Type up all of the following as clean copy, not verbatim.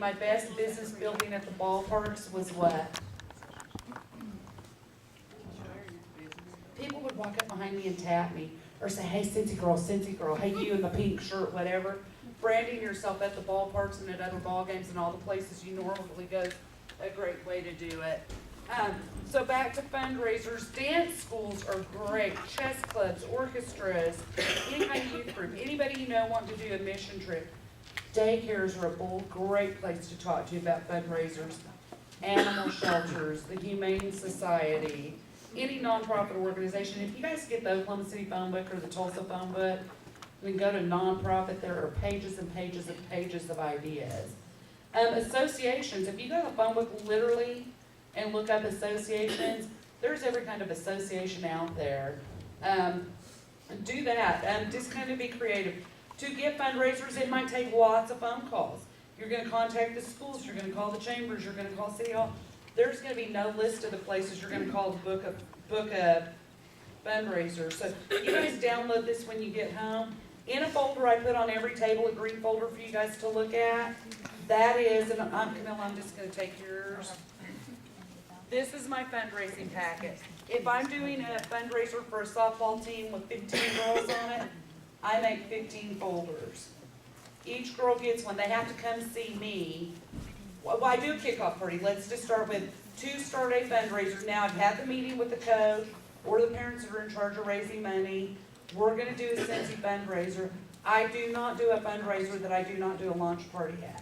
my best business building at the ballparks was what? People would walk up behind me and tap me, or say, hey, Scentsy girl, hey, you in the pink shirt, whatever. Branding yourself at the ballparks and at other ball games and all the places you normally go, a great way to do it. So back to fundraisers. Dance schools are great. Chess clubs, orchestras, any kind of youth group, anybody you know wanting to do a mission trip. Daycares are a great place to talk to you about fundraisers. Animal shelters, the Humane Society, any nonprofit organization. If you guys get the Oklahoma City phone book or the Tulsa phone book, and go to nonprofit, there are pages and pages and pages of ideas. Associations, if you go to the phone book literally and look up associations, there's every kind of association out there. Do that, just kind of be creative. To get fundraisers, it might take lots of phone calls. You're gonna contact the schools, you're gonna call the chambers, you're gonna call City Hall. There's gonna be no list of the places you're gonna call to book a fundraiser. So you guys download this when you get home. In a folder I put on every table, a green folder for you guys to look at. That is, and Camilla, I'm just gonna take yours. This is my fundraising packet. If I'm doing a fundraiser for a softball team with 15 girls on it, I make 15 folders. Each girl gets one. They have to come see me. Well, I do a kickoff party. Let's just start with 2 start a fundraiser. Now I've had the meeting with the coach or the parents that are in charge of raising money. We're gonna do a Scentsy fundraiser. I do not do a fundraiser that I do not do a launch party at.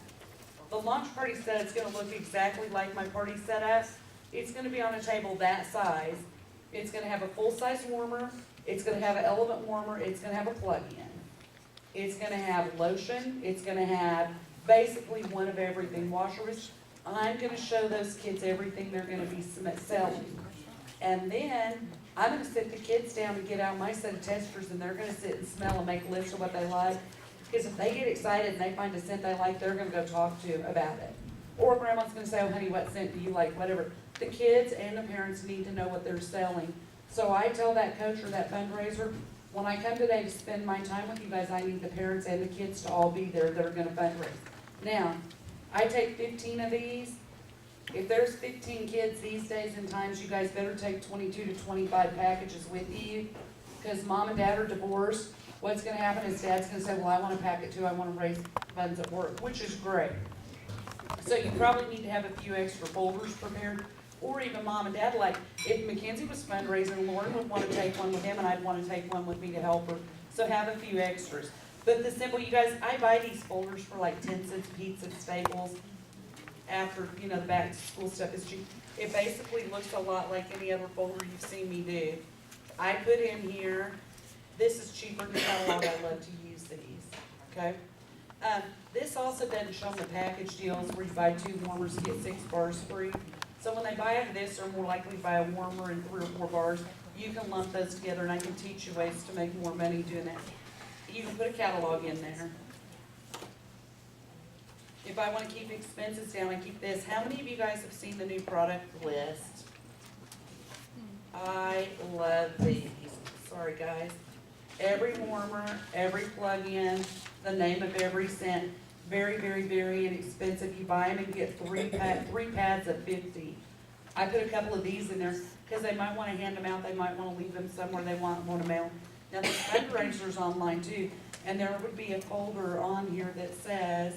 The launch party set is gonna look exactly like my party setup. It's gonna be on a table that size. It's gonna have a full-size warmer. It's gonna have an element warmer. It's gonna have a plug-in. It's gonna have lotion. It's gonna have basically one of everything. Washers. I'm gonna show those kids everything they're gonna be selling. And then I'm gonna sit the kids down and get out my set of testers, and they're gonna sit and smell and make a list of what they like. Because if they get excited and they find a scent they like, they're gonna go talk to about it. Or grandma's gonna say, oh honey, what scent do you like? Whatever. The kids and the parents need to know what they're selling. So I tell that coach or that fundraiser, when I come today to spend my time with you guys, I need the parents and the kids to all be there that are gonna fundraise. Now, I take 15 of these. If there's 15 kids these days and times, you guys better take 22 to 25 packages with you, because mom and dad are divorced. What's gonna happen is dad's gonna say, well, I want a packet too, I wanna raise funds at work, which is great. So you probably need to have a few extra folders prepared, or even mom and dad, like if Mackenzie was fundraising, Lauren would wanna take one with him and I'd wanna take one with me to help her. So have a few extras. But the simple, you guys, I buy these folders for like 10 cents a piece at Staples. After, you know, the back to school stuff is cheap. It basically looks a lot like any other folder you've seen me do. I put in here, this is cheaper than the catalog, I love to use these, okay? This also doesn't show them the package deals where you buy 2 warmers, get 6 bars free. So when they buy out of this, they're more likely to buy a warmer and 3 or 4 bars. You can lump those together, and I can teach you ways to make more money doing that. You can put a catalog in there. If I want to keep expenses down, I keep this. How many of you guys have seen the new product list? I love these. Sorry, guys. Every warmer, every plug-in, the name of every scent. Very, very, very inexpensive. You buy them and get 3 pads of 50. I put a couple of these in there because they might want to hand them out. They might want to leave them somewhere they want to mail. Now, there's fundraisers online too, and there would be a folder on here that says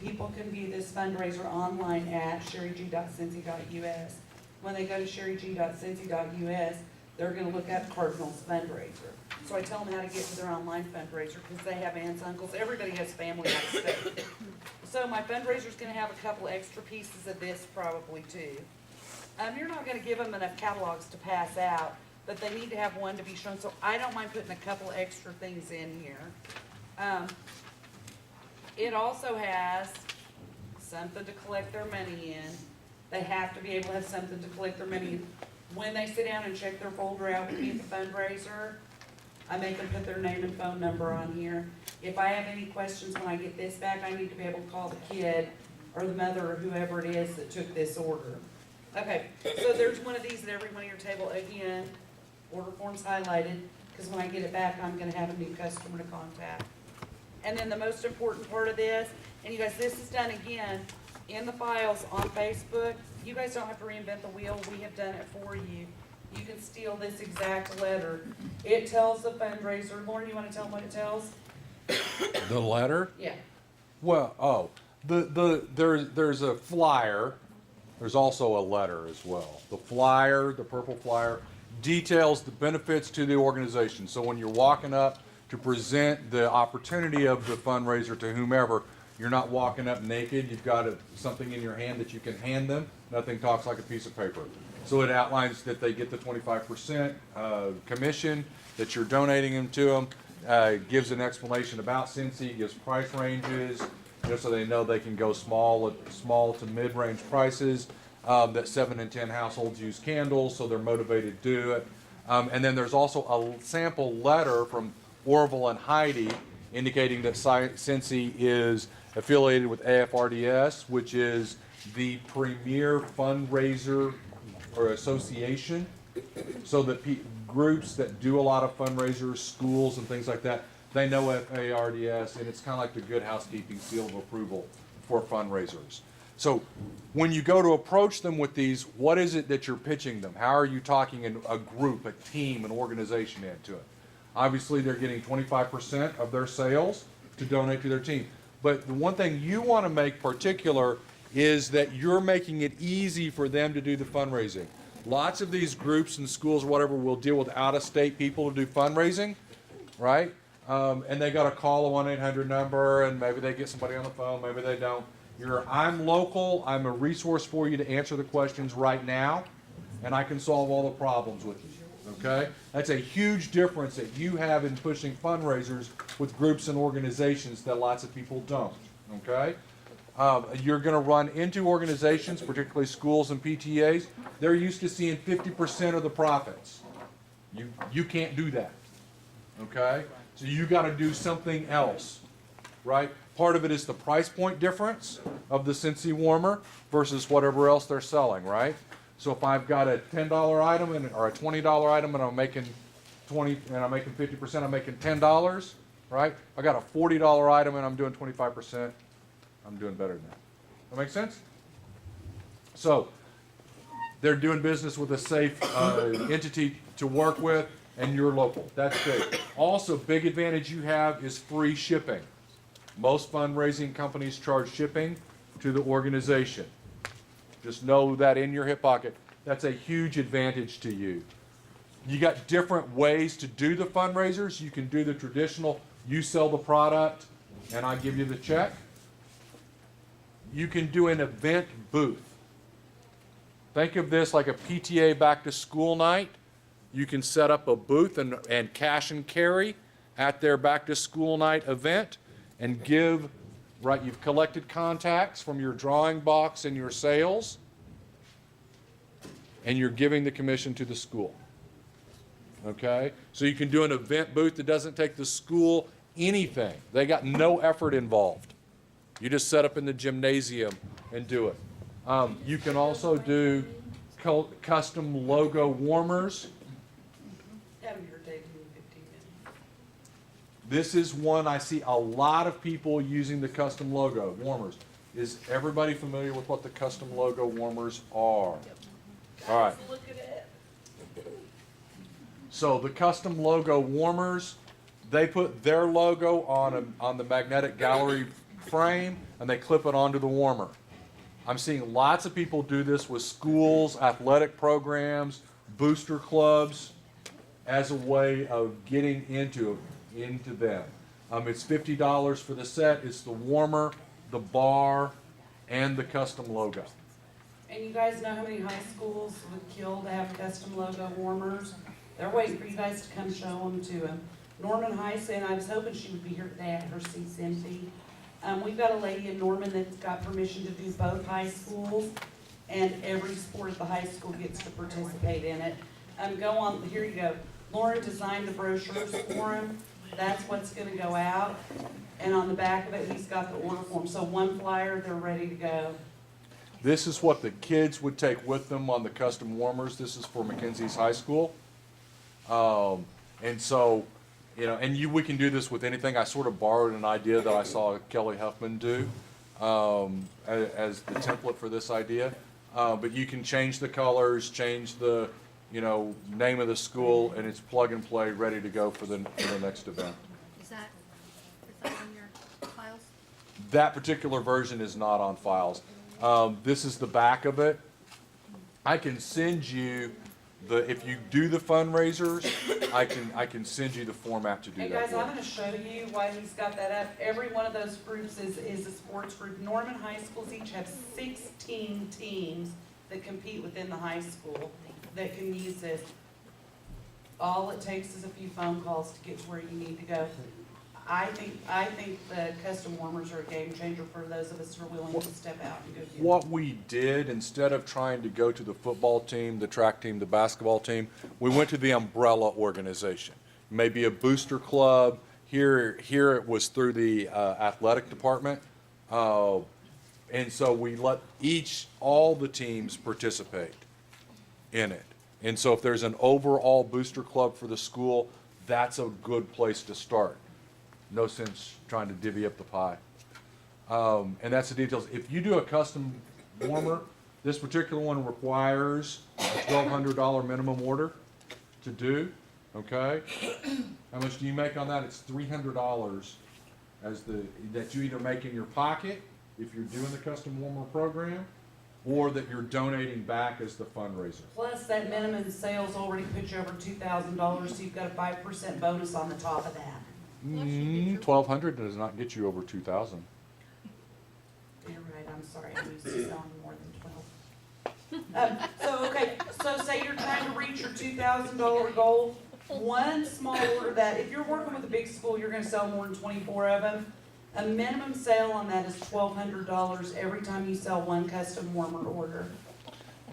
people can view this fundraiser online at sherryg.scentsy.us. When they go to sherryg.scentsy.us, they're going to look up Cardinals fundraiser. So I tell them how to get to their online fundraiser because they have aunts, uncles, everybody has family out of state. So my fundraiser's going to have a couple extra pieces of this probably too. You're not going to give them enough catalogs to pass out, but they need to have one to be shown. So I don't mind putting a couple extra things in here. It also has something to collect their money in. They have to be able to have something to collect their money in. When they sit down and check their folder out with me at the fundraiser, I make them put their name and phone number on here. If I have any questions when I get this back, I need to be able to call the kid or the mother or whoever it is that took this order. Okay, so there's one of these at every one of your table. Again, order form's highlighted, because when I get it back, I'm gonna have a new customer to contact. And then the most important part of this, and you guys, this is done again in the files on Facebook. You guys don't have to reinvent the wheel. We have done it for you. You can steal this exact letter. It tells the fundraiser. Lauren, you want to tell them what it tells? The letter? Yeah. Well, there's a flyer. There's also a letter as well. The flyer, the purple flyer, details the benefits to the organization. So when you're walking up to present the opportunity of the fundraiser to whomever, you're not walking up naked. You've got something in your hand that you can hand them. Nothing talks like a piece of paper. So it outlines that they get the 25% commission, that you're donating them to them, gives an explanation about Scentsy, gives price ranges, so they know they can go small to mid-range prices, that 7 in 10 households use candles, so they're motivated to do it. And then there's also a sample letter from Orville and Heidi indicating that Scentsy is affiliated with AFRDS, which is the premier fundraiser or association, so that groups that do a lot of fundraisers, schools and things like that, they know FARDS, and it's kind of like the Good Housekeeping seal of approval for fundraisers. So when you go to approach them with these, what is it that you're pitching them? How are you talking in a group, a team, an organization into it? Obviously, they're getting 25% of their sales to donate to their team. But the one thing you want to make particular is that you're making it easy for them to do the fundraising. Lots of these groups and schools or whatever will deal with out-of-state people to do fundraising, right? And they got to call a 1-800 number, and maybe they get somebody on the phone, maybe they don't. I'm local, I'm a resource for you to answer the questions right now, and I can solve all the problems with you, okay? That's a huge difference that you have in pushing fundraisers with groups and organizations that lots of people don't, okay? You're going to run into organizations, particularly schools and PTAs. They're used to seeing 50% of the profits. You can't do that, okay? So you got to do something else, right? Part of it is the price point difference of the Scentsy warmer versus whatever else they're selling, right? So if I've got a $10 item or a $20 item and I'm making 50%, I'm making $10, right? I got a $40 item and I'm doing 25%. I'm doing better than that. That make sense? So they're doing business with a safe entity to work with, and you're local. That's big. Also, big advantage you have is free shipping. Most fundraising companies charge shipping to the organization. Just know that in your hip pocket. That's a huge advantage to you. You got different ways to do the fundraisers. You can do the traditional, you sell the product and I give you the check. You can do an event booth. Think of this like a PTA back to school night. You can set up a booth and cash and carry at their back to school night event and give, right, you've collected contacts from your drawing box and your sales, and you're giving the commission to the school. Okay? So you can do an event booth that doesn't take the school anything. They got no effort involved. You just set up in the gymnasium and do it. You can also do custom logo warmers. Adam, you're taking 15 minutes. This is one I see a lot of people using the custom logo warmers. Is everybody familiar with what the custom logo warmers are? Yep. All right. Look at it. So the custom logo warmers, they put their logo on the magnetic gallery frame and they clip it onto the warmer. I'm seeing lots of people do this with schools, athletic programs, booster clubs, as a way of getting into them. It's $50 for the set. It's the warmer, the bar, and the custom logo. And you guys know how many high schools would kill to have custom logo warmers? They're waiting for you guys to come show them to them. Norman High School, and I was hoping she would be here today at her CCMT. We've got a lady in Norman that's got permission to do both high schools, and every sport at the high school gets to participate in it. Go on, here you go. Lauren designed the brochures for him. That's what's gonna go out. And on the back of it, he's got the order form. So one flyer, they're ready to go. This is what the kids would take with them on the custom warmers. This is for Mackenzie's High School. And so, you know, we can do this with anything. I sort of borrowed an idea that I saw Kelly Huffman do. as the template for this idea. But you can change the colors, change the, name of the school, and it's plug and play, ready to go for the next event. Is that on your files? That particular version is not on files. This is the back of it. I can send you if you do the fundraisers, I can send you the format to do Hey that. guys, I'm gonna show you why he's got that up. Every one of those groups is a sports group. Norman high schools each have 16 teams that compete within the high school that can use this. All it takes is a few phone calls to get to where you need to go. I think the custom warmers are a game changer for those of us who are willing to step out and go do it. What we did, instead of trying to go to the football team, the track team, the basketball team, we went to the umbrella organization. Maybe a booster club. Here it was through the athletic department. And so we let all the teams participate in it. And so if there's an overall booster club for the school, that's a good place to start. No sense trying to divvy up the pie. And that's the details. If you do a custom warmer, this particular one requires a $1,200 minimum order to do, okay? How much do you make on that? It's $300 that you either make in your pocket if you're doing the custom warmer program, or that you're donating back as the fundraiser. Plus, that minimum sales already put you over $2,000, so you've got a 5% bonus on the top of that. 1,200 does not get you over 2,000. You're right, I'm sorry, I'm used to selling more than 12. So say you're trying to reach your $2,000 goal, one small order if you're working with a big school, you're gonna sell more than 24 of them. A minimum sale on that is $1,200 every time you sell one custom warmer order.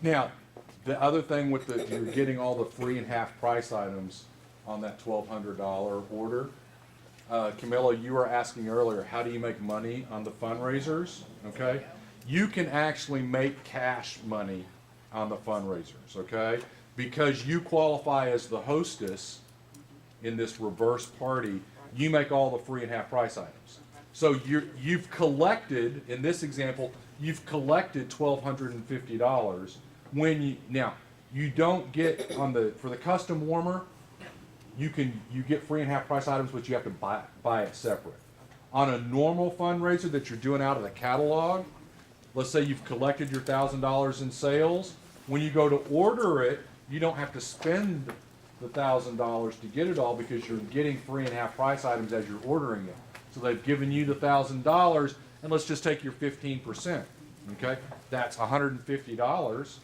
Now, the other thing you're getting all the free and half price items on that $1,200 order. Camilla, you were asking earlier, how do you make money on the fundraisers? Okay, you can actually make cash money on the fundraisers, okay? Because you qualify as the hostess in this reverse party, you make all the free and half price items. So you've collected, in this example, you've collected $1,250. Now, you don't get for the custom warmer, you get free and half price items, but you have to buy it separate. On a normal fundraiser that you're doing out of the catalog, let's say you've collected your $1,000 in sales, when you go to order it, you don't have to spend the $1,000 to get it all because you're getting free and half price items as you're ordering it. So they've given you the $1,000, and let's just take your 15%. Okay, that's $150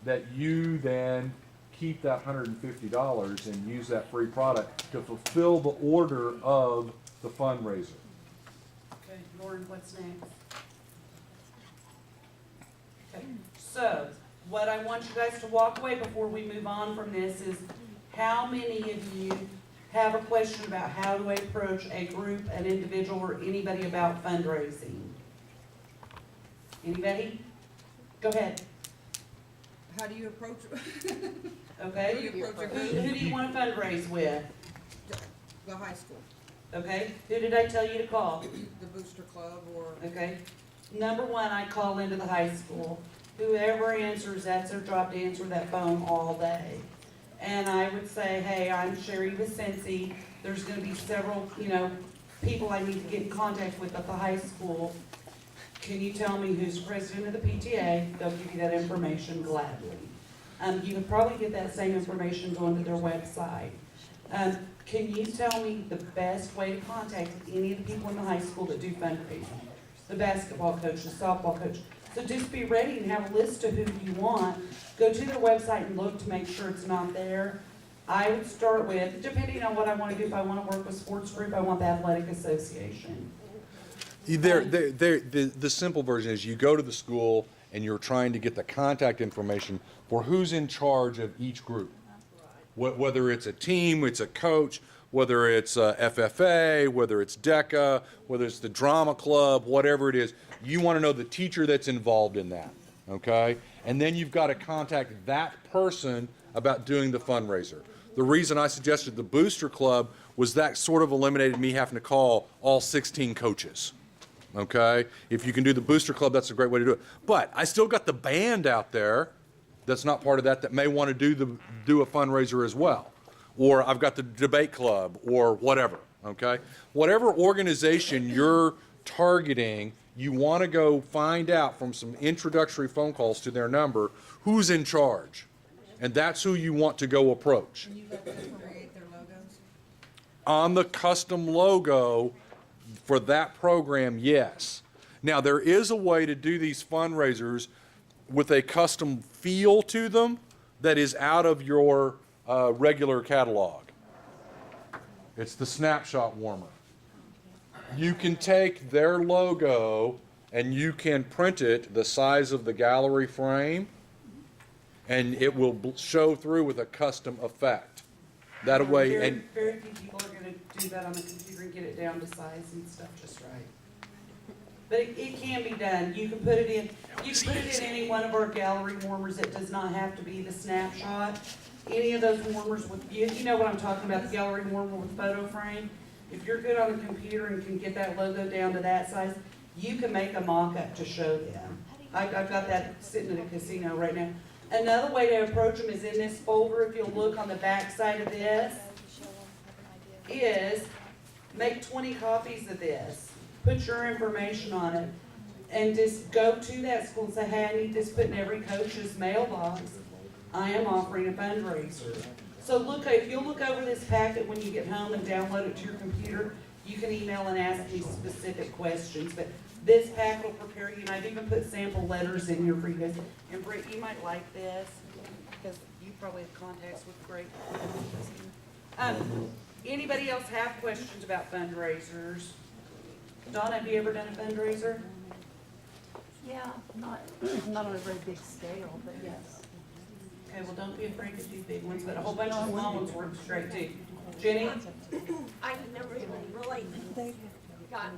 that you then keep that $150 and use that free product to fulfill the order of the fundraiser. Okay, Lauren, what's next? Okay, so what I want you guys to walk away before we move on from this is how many of you have a question about how to approach a group, an individual, or anybody about fundraising? Anybody? Go ahead. How do you approach? Okay. How do you approach a Who group? do you want to fundraise with? The high school, Okay. Who did I tell you to call? the booster club, or Okay. Number one, I call into the high school. Whoever answers, that's their job to answer that phone all day. And I would say, hey, I'm Sherry with Scentsy. There's gonna be several, people I need to get in contact with at the high school. Can you tell me who's president of the PTA? They'll give you that information gladly. You can probably get that same information going to their website. Can you tell me the best way to contact any of the people in the high school that do fundraising? The basketball coach, the softball coach. So just be ready and have a list of who you want. Go to their website and look to make sure it's not there. I would start with, depending on what I want to do, if I want to work with sports group, I want the athletic association. The simple version is you go to the school and you're trying to get the contact information for who's in charge of each group. Whether it's a team, it's a coach, whether it's FFA, whether it's DECA, whether it's the drama club, whatever it is, you want to know the teacher that's involved in that, okay? And then you've got to contact that person about doing the fundraiser. The reason I suggested the booster club was that sort of eliminated me having to call all 16 coaches. okay? If you can do the booster club, that's a great way to do it. But I still got the band out there that's not part of that may want to do a fundraiser as well. Or I've got the debate club or whatever, okay? Whatever organization you're targeting, you want to go find out from some introductory phone calls to their number who's in charge. And that's who you want to go approach. Can you let them create their logos? On the custom logo for that program, yes. Now, there is a way to do these fundraisers with a custom feel to them that is out of your regular catalog. It's the snapshot warmer. You can take their logo and you can print it the size of the gallery frame, and it will show through with a custom effect. That way, and Very few people are gonna do that on the computer and get it down to size and stuff just right. But it can be done. You can put it in any one of our gallery warmers. It does not have to be the snapshot. Any of those warmers with, you know what I'm talking about, the gallery warmer with photo frame. If you're good on the computer and can get that logo down to that size, you can make a mock-up to show them. I've got that sitting in a casino right now. Another way to approach them is in this folder. If you'll look on the back side of this, is make 20 copies of this. Put your information on it, and just go to that school and say, hey, I need this put in every coach's mailbox. I am offering a fundraiser. So look, if you'll look over this packet when you get home and download it to your computer, you can email and ask me specific questions. But this pack will prepare you, and I've even put sample letters in here for you guys. And Britt, you might like this, because you probably have contacts with great. Anybody else have questions about fundraisers? Donna, have you ever done a fundraiser? Yeah, not on a very big scale, but yes. Okay, well, don't be afraid to do big ones, but a whole bunch of small ones work straight too. Jenny? I never even really got,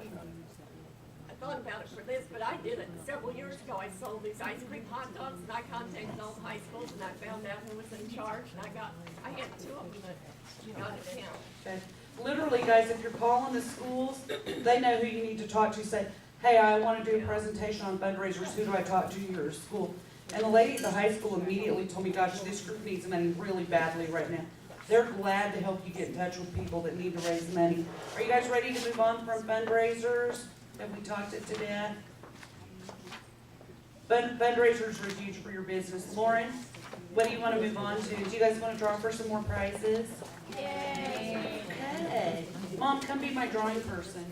I thought about it for this, but I did it several years ago. I sold these ice cream hot dogs, and I contacted all the high schools, and I found out who was in charge, and I had 2 of them that got a count. Okay. Literally, guys, if you're calling the schools, they know who you need to talk to. Say, hey, I want to do a presentation on fundraisers. Who do I talk to at your school? And the lady at the high school immediately told me, gosh, this group needs money really badly right now. They're glad to help you get in touch with people that need to raise money. Are you guys ready to move on from fundraisers? Have we talked it to death? Fundraisers are huge for your business. Lauren, what do you want to move on to? Do you guys want to draw for some more prizes? Yay! Okay. Mom, come be my drawing person.